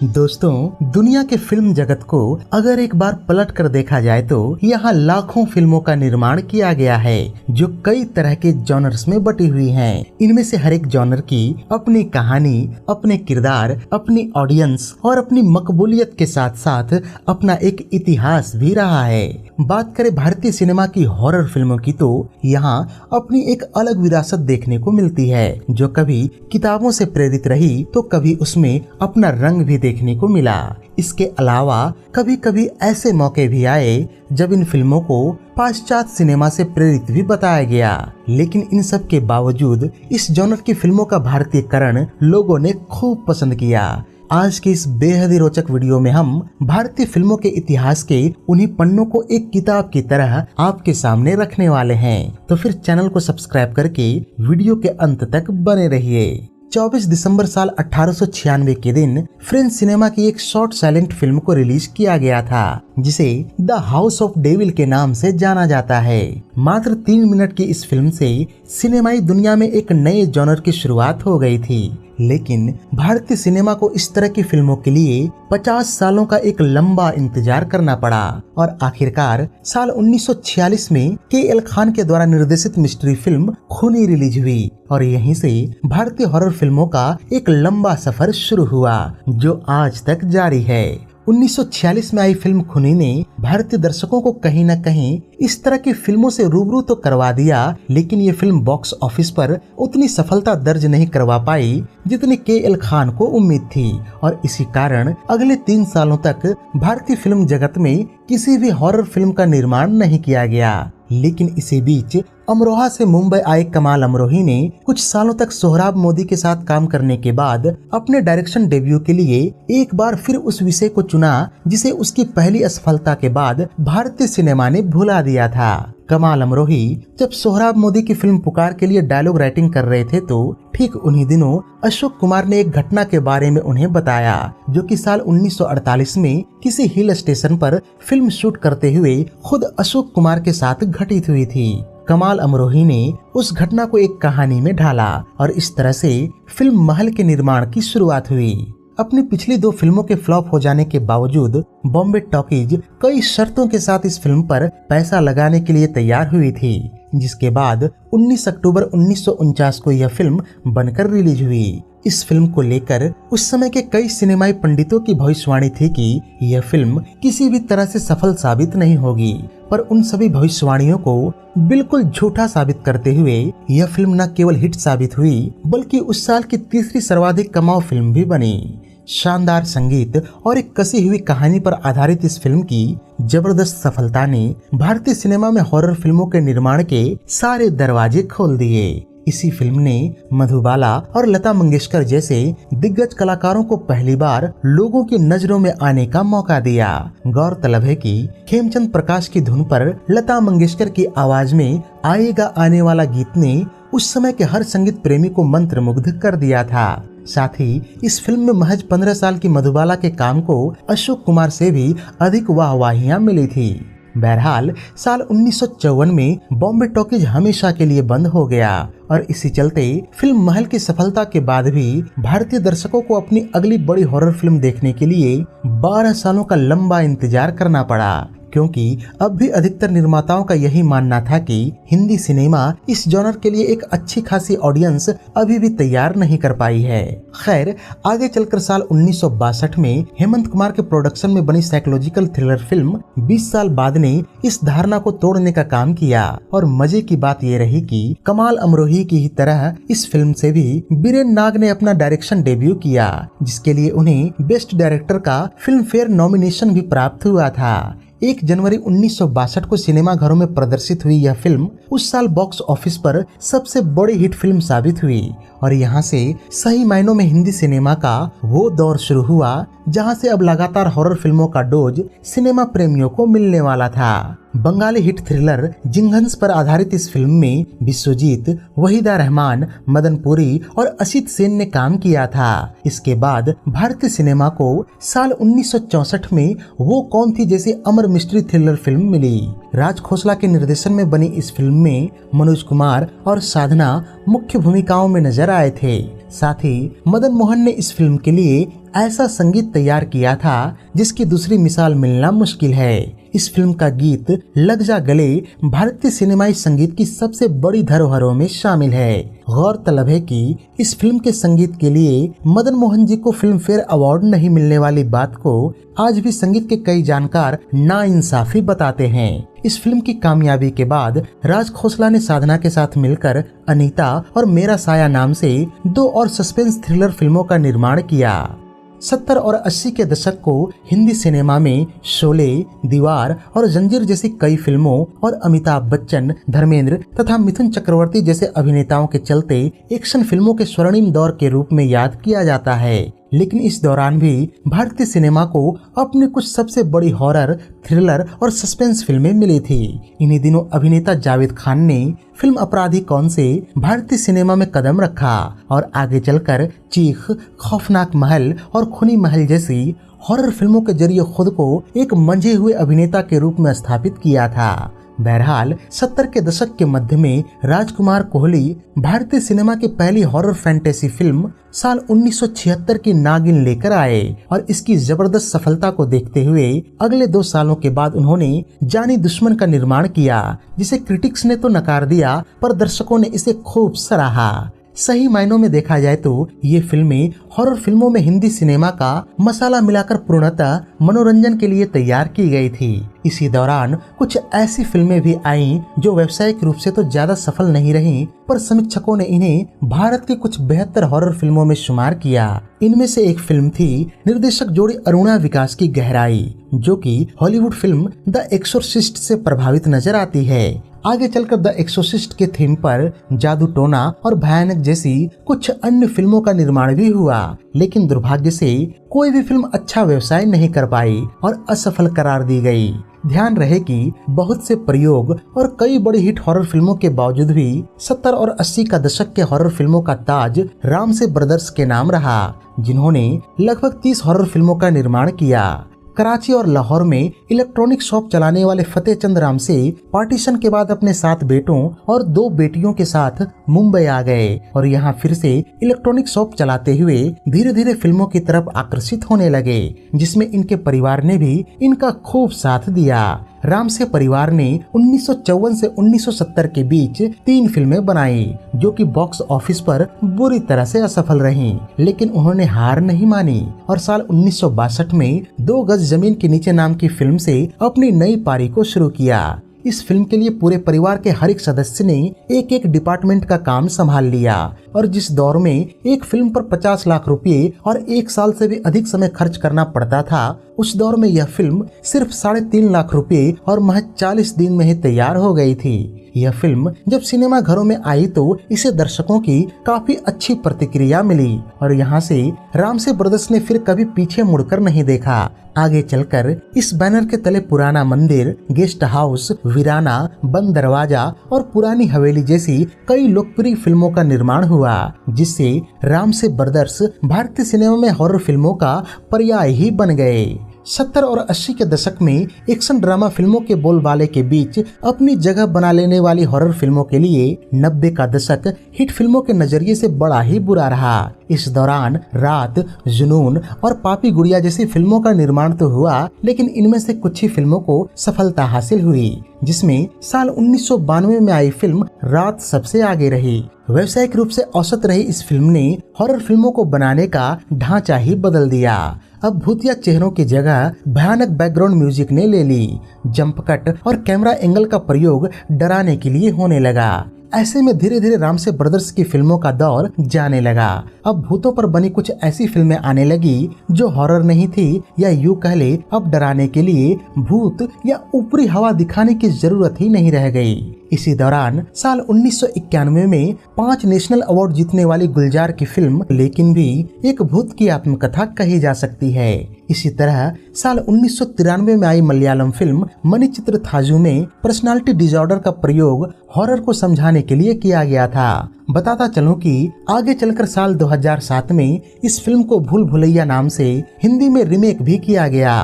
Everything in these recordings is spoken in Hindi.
दोस्तों, दुनिया के फिल्म जगत को अगर एक बार पलट कर देखा जाए तो यहाँ लाखों फिल्मों का निर्माण किया गया है जो कई तरह के जॉनर्स में बटी हुई हैं। इनमें से हर एक जॉनर की अपनी कहानी, अपने किरदार, अपनी ऑडियंस और अपनी मकबूलियत के साथ साथ अपना एक इतिहास भी रहा है। बात करें भारतीय सिनेमा की हॉरर फिल्मों की तो यहाँ अपनी एक अलग विरासत देखने को मिलती है जो कभी किताबों से प्रेरित रही तो कभी उसमें अपना रंग भी देखने को मिला। इसके अलावा कभी कभी ऐसे मौके भी आए जब इन फिल्मों को पाश्चात्य सिनेमा से प्रेरित भी बताया गया, लेकिन इन सब के बावजूद इस जॉनर की फिल्मों का भारतीयकरण लोगों ने खूब पसंद किया। आज के इस बेहद ही रोचक वीडियो में हम भारतीय फिल्मों के इतिहास के उन्हीं पन्नों को एक किताब की तरह आपके सामने रखने वाले हैं। तो फिर चैनल को सब्सक्राइब करके वीडियो के अंत तक बने रहिए। 24 दिसंबर साल 1896 के दिन फ्रेंच सिनेमा की एक शॉर्ट साइलेंट फिल्म को रिलीज किया गया था जिसे द हाउस ऑफ डेविल के नाम से जाना जाता है। मात्र 3 मिनट की इस फिल्म से सिनेमाई दुनिया में एक नए जॉनर की शुरुआत हो गई थी, लेकिन भारतीय सिनेमा को इस तरह की फिल्मों के लिए 50 सालों का एक लंबा इंतजार करना पड़ा और आखिरकार साल 1946 में के.एल. खान के द्वारा निर्देशित मिस्ट्री फिल्म खूनी रिलीज हुई और यहीं से भारतीय हॉरर फिल्मों का एक लंबा सफर शुरू हुआ जो आज तक जारी है। 1946 में आई फिल्म खूनी ने भारतीय दर्शकों को कहीं न कहीं इस तरह की फिल्मों से रूबरू तो करवा दिया, लेकिन ये फिल्म बॉक्स ऑफिस पर उतनी सफलता दर्ज नहीं करवा पाई जितनी के.एल. खान को उम्मीद थी और इसी कारण अगले 3 सालों तक भारतीय फिल्म जगत में किसी भी हॉरर फिल्म का निर्माण नहीं किया गया। लेकिन इसी बीच अमरोहा से मुंबई आए कमाल अमरोही ने कुछ सालों तक सोहराब मोदी के साथ काम करने के बाद अपने डायरेक्शन डेब्यू के लिए एक बार फिर उस विषय को चुना जिसे उसकी पहली असफलता के बाद भारतीय सिनेमा ने भुला दिया था। कमाल अमरोही जब सोहराब मोदी की फिल्म पुकार के लिए डायलॉग राइटिंग कर रहे थे तो ठीक उन्हीं दिनों अशोक कुमार ने एक घटना के बारे में उन्हें बताया जो कि साल 1948 में किसी हिल स्टेशन पर फिल्म शूट करते हुए खुद अशोक कुमार के साथ घटित हुई थी। कमाल अमरोही ने उस घटना को एक कहानी में ढाला और इस तरह से फिल्म महल के निर्माण की शुरुआत हुई। अपनी पिछली 2 फिल्मों के फ्लॉप हो जाने के बावजूद बॉम्बे टॉकीज कई शर्तों के साथ इस फिल्म पर पैसा लगाने के लिए तैयार हुई थी, जिसके बाद 19 अक्टूबर 1949 को यह फिल्म बनकर रिलीज हुई। इस फिल्म को लेकर उस समय के कई सिनेमाई पंडितों की भविष्यवाणी थी कि यह फिल्म किसी भी तरह से सफल साबित नहीं होगी, पर उन सभी भविष्यवाणियों को बिल्कुल झूठा साबित करते हुए यह फिल्म न केवल हिट साबित हुई बल्कि उस साल की तीसरी सर्वाधिक कमाऊ फिल्म भी बनी। शानदार संगीत और एक कसी हुई कहानी पर आधारित इस फिल्म की जबरदस्त सफलता ने भारतीय सिनेमा में हॉरर फिल्मों के निर्माण के सारे दरवाजे खोल दिए। इसी फिल्म ने मधुबाला और लता मंगेशकर जैसे दिग्गज कलाकारों को पहली बार लोगों की नजरों में आने का मौका दिया। गौरतलब है कि खेमचंद प्रकाश की धुन पर लता मंगेशकर की आवाज में आएगा आने वाला गीत ने उस समय के हर संगीत प्रेमी को मंत्रमुग्ध कर दिया था। साथ ही इस फिल्म में महज 15 साल की मधुबाला के काम को अशोक कुमार से भी अधिक वाहवाहियां मिली थी। बहरहाल साल 1954 में बॉम्बे टॉकीज हमेशा के लिए बंद हो गया और इसी चलते फिल्म महल की सफलता के बाद भी भारतीय दर्शकों को अपनी अगली बड़ी हॉरर फिल्म देखने के लिए 12 सालों का लंबा इंतजार करना पड़ा, क्योंकि अब भी अधिकतर निर्माताओं का यही मानना था कि हिंदी सिनेमा इस जॉनर के लिए एक अच्छी खासी ऑडियंस अभी भी तैयार नहीं कर पाई है। खैर, आगे चलकर साल 1962 में हेमंत कुमार के प्रोडक्शन में बनी साइकोलॉजिकल थ्रिलर फिल्म 20 साल बाद ने इस धारणा को तोड़ने का काम किया और मजे की बात ये रही कि कमाल अमरोही की ही तरह इस फिल्म से भी बीरेन नाग ने अपना डायरेक्शन डेब्यू किया, जिसके लिए उन्हें बेस्ट डायरेक्टर का फिल्म फेयर नॉमिनेशन भी प्राप्त हुआ था। 1 जनवरी 1962 को सिनेमाघरों में प्रदर्शित हुई यह फिल्म उस साल बॉक्स ऑफिस पर सबसे बड़ी हिट फिल्म साबित हुई और यहाँ से सही मायनों में हिंदी सिनेमा का वो दौर शुरू हुआ जहाँ से अब लगातार हॉरर फिल्मों का डोज सिनेमा प्रेमियों को मिलने वाला था। बंगाली हिट थ्रिलर जिंघंस पर आधारित इस फिल्म में विश्वजीत, वहीदा रहमान, मदन पुरी और असित सेन ने काम किया था। इसके बाद भारतीय सिनेमा को साल 1964 में वो कौन थी जैसी अमर मिस्ट्री थ्रिलर फिल्म मिली। राज खोसला के निर्देशन में बनी इस फिल्म में मनोज कुमार और साधना मुख्य भूमिकाओं में नजर आए थे। साथ ही मदन मोहन ने इस फिल्म के लिए ऐसा संगीत तैयार किया था जिसकी दूसरी मिसाल मिलना मुश्किल है। इस फिल्म का गीत लग जा गले भारतीय सिनेमाई संगीत की सबसे बड़ी धरोहरों में शामिल है। गौरतलब है कि इस फिल्म के संगीत के लिए मदन मोहन जी को फिल्म फेयर अवार्ड नहीं मिलने वाली बात को आज भी संगीत के कई जानकार नाइंसाफी बताते हैं। इस फिल्म की कामयाबी के बाद राज खोसला ने साधना के साथ मिलकर अनीता और मेरा साया नाम से 2 और सस्पेंस थ्रिलर फिल्मों का निर्माण किया। 70 और 80 के दशक को हिंदी सिनेमा में शोले, दीवार और जंजीर जैसी कई फिल्मों और अमिताभ बच्चन, धर्मेंद्र तथा मिथुन चक्रवर्ती जैसे अभिनेताओं के चलते एक्शन फिल्मों के स्वर्णिम दौर के रूप में याद किया जाता है। लेकिन इस दौरान भी भारतीय सिनेमा को अपनी कुछ सबसे बड़ी हॉरर, थ्रिलर और सस्पेंस फिल्में मिली थी। इन्हीं दिनों अभिनेता जावेद खान ने फिल्म अपराधी कौन से भारतीय सिनेमा में कदम रखा और आगे चलकर चीख, खौफनाक महल और खूनी महल जैसी हॉरर फिल्मों के जरिए खुद को एक मंझे हुए अभिनेता के रूप में स्थापित किया था। बहरहाल 70 के दशक के मध्य में राजकुमार कोहली भारतीय सिनेमा की पहली हॉरर फैंटेसी फिल्म साल 1976 की नागिन लेकर आए और इसकी जबरदस्त सफलता को देखते हुए अगले 2 सालों के बाद उन्होंने जानी दुश्मन का निर्माण किया, जिसे क्रिटिक्स ने तो नकार दिया पर दर्शकों ने इसे खूब सराहा। सही मायनों में देखा जाए तो ये फिल्में हॉरर फिल्मों में हिंदी सिनेमा का मसाला मिलाकर पूर्णतः मनोरंजन के लिए तैयार की गई थी। इसी दौरान कुछ ऐसी फिल्में भी आईं जो व्यावसायिक रूप से तो ज्यादा सफल नहीं रहीं, पर समीक्षकों ने इन्हें भारत की कुछ बेहतर हॉरर फिल्मों में शुमार किया। इनमें से एक फिल्म थी निर्देशक जोड़ी अरुणा विकास की गहराई, जो कि हॉलीवुड फिल्म द एक्सोर्सिस्ट से प्रभावित नजर आती है। आगे चलकर द एक्सोर्सिस्ट के थीम पर जादू टोना और भयानक जैसी कुछ अन्य फिल्मों का निर्माण भी हुआ, लेकिन दुर्भाग्य से कोई भी फिल्म अच्छा व्यवसाय नहीं कर पाई और असफल करार दी गई। ध्यान रहे कि बहुत से प्रयोग और कई बड़ी हिट हॉरर फिल्मों के बावजूद भी 70 और 80 का दशक के हॉरर फिल्मों का ताज रामसे ब्रदर्स के नाम रहा, जिन्होंने लगभग 30 हॉरर फिल्मों का निर्माण किया। कराची और लाहौर में इलेक्ट्रॉनिक शॉप चलाने वाले फतेह चंद रामसे पार्टीशन के बाद अपने 7 बेटों और 2 बेटियों के साथ मुंबई आ गए और यहाँ फिर से इलेक्ट्रॉनिक शॉप चलाते हुए धीरे धीरे फिल्मों की तरफ आकर्षित होने लगे, जिसमें इनके परिवार ने भी इनका खूब साथ दिया। रामसे परिवार ने 1954 से 1970 के बीच 3 फिल्में बनाई, जो कि बॉक्स ऑफिस पर बुरी तरह से असफल रहीं, लेकिन उन्होंने हार नहीं मानी और साल 1962 में 2 गज जमीन के नीचे नाम की फिल्म से अपनी नई पारी को शुरू किया। इस फिल्म के लिए पूरे परिवार के हर एक सदस्य ने एक डिपार्टमेंट का काम संभाल लिया और जिस दौर में एक फिल्म पर 50 लाख रुपए और 1 साल से भी अधिक समय खर्च करना पड़ता था, उस दौर में यह फिल्म सिर्फ 3.5 लाख रुपए और महज 40 दिन में ही तैयार हो गई थी। यह फिल्म जब सिनेमा घरों में आई तो इसे दर्शकों की काफी अच्छी प्रतिक्रिया मिली और यहाँ से रामसे ब्रदर्स ने फिर कभी पीछे मुड़कर नहीं देखा। आगे चलकर इस बैनर के तले पुराना मंदिर, गेस्ट हाउस, वीराना, बंद दरवाजा और पुरानी हवेली जैसी कई लोकप्रिय फिल्मों का निर्माण हुआ, जिससे रामसे ब्रदर्स भारतीय सिनेमा में हॉरर फिल्मों का पर्याय ही बन गए। 70 और 80 के दशक में एक्शन ड्रामा फिल्मों के बोलबाले के बीच अपनी जगह बना लेने वाली हॉरर फिल्मों के लिए 90 का दशक हिट फिल्मों के नजरिए से बड़ा ही बुरा रहा। इस दौरान रात, जुनून और पापी गुड़िया जैसी फिल्मों का निर्माण तो हुआ, लेकिन इनमें से कुछ ही फिल्मों को सफलता हासिल हुई, जिसमें साल 1992 में आई फिल्म रात सबसे आगे रही। व्यावसायिक रूप से औसत रही इस फिल्म ने हॉरर फिल्मों को बनाने का ढांचा ही बदल दिया। अब भूतिया चेहरों की जगह भयानक बैकग्राउंड म्यूजिक ने ले ली। जंप कट और कैमरा एंगल का प्रयोग डराने के लिए होने लगा। ऐसे में धीरे धीरे रामसे ब्रदर्स की फिल्मों का दौर जाने लगा। अब भूतों पर बनी कुछ ऐसी फिल्में आने लगी जो हॉरर नहीं थी, या यूं कह ले अब डराने के लिए भूत या ऊपरी हवा दिखाने की जरूरत ही नहीं रह गई। इसी दौरान साल 1991 में 5 नेशनल अवार्ड जीतने वाली गुलजार की फिल्म लेकिन भी एक भूत की आत्मकथा कही जा सकती है। इसी तरह साल 1993 में आई मलयालम फिल्म मणिचित्र थाजू में पर्सनालिटी डिसऑर्डर का प्रयोग हॉरर को समझाने के लिए किया गया था। बताता चलूं कि आगे चलकर साल 2007 में इस फिल्म को भूल भुलैया नाम से हिंदी में रीमेक भी किया गया।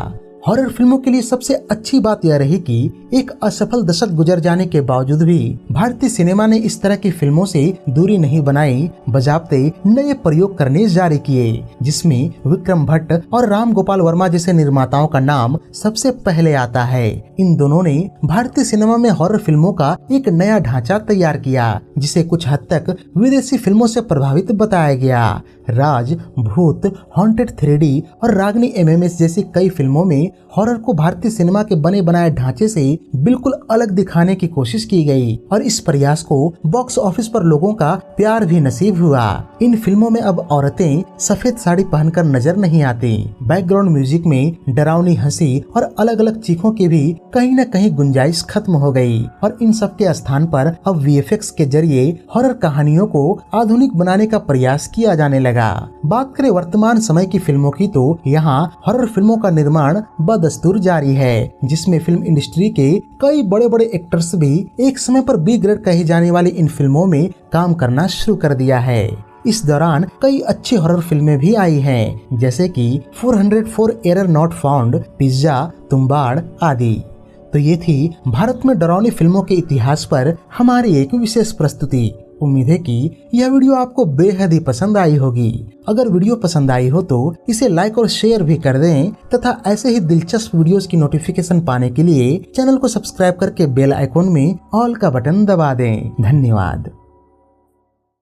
हॉरर फिल्मों के लिए सबसे अच्छी बात यह रही कि एक असफल दशक गुजर जाने के बावजूद भी भारतीय सिनेमा ने इस तरह की फिल्मों से दूरी नहीं बनाई, बजाबते नए प्रयोग करने जारी किए, जिसमें विक्रम भट्ट और राम गोपाल वर्मा जैसे निर्माताओं का नाम सबसे पहले आता है। इन दोनों ने भारतीय सिनेमा में हॉरर फिल्मों का एक नया ढांचा तैयार किया, जिसे कुछ हद तक विदेशी फिल्मों से प्रभावित बताया गया। राज, भूत, हॉन्टेड 3D और रागनी MMS जैसी कई फिल्मों में हॉरर को भारतीय सिनेमा के बने बनाए ढांचे से बिल्कुल अलग दिखाने की कोशिश की गई और इस प्रयास को बॉक्स ऑफिस पर लोगों का प्यार भी नसीब हुआ। इन फिल्मों में अब औरतें सफेद साड़ी पहनकर नजर नहीं आती। बैकग्राउंड म्यूजिक में डरावनी हंसी और अलग अलग चीखों की भी कहीं न कहीं गुंजाइश खत्म हो गई और इन सब के स्थान पर अब VFX के जरिए हॉरर कहानियों को आधुनिक बनाने का प्रयास किया जाने लगा। बात करें वर्तमान समय की फिल्मों की तो यहाँ हॉरर फिल्मों का निर्माण बदस्तूर जारी है, जिसमें फिल्म इंडस्ट्री के कई बड़े बड़े एक्टर्स भी एक समय पर B ग्रेड कही जाने वाली इन फिल्मों में काम करना शुरू कर दिया है। इस दौरान कई अच्छी हॉरर फिल्में भी आई हैं, जैसे कि 404 error not found, pizza, Tumbbad आदि। तो ये थी भारत में डरावनी फिल्मों के इतिहास पर हमारी एक विशेष प्रस्तुति। उम्मीद है कि यह वीडियो आपको बेहद ही पसंद आई होगी। अगर वीडियो पसंद आई हो तो इसे लाइक और शेयर भी कर दें तथा ऐसे ही दिलचस्प वीडियोस की नोटिफिकेशन पाने के लिए चैनल को सब्सक्राइब करके बेल आइकॉन में ऑल का बटन दबा दें। धन्यवाद।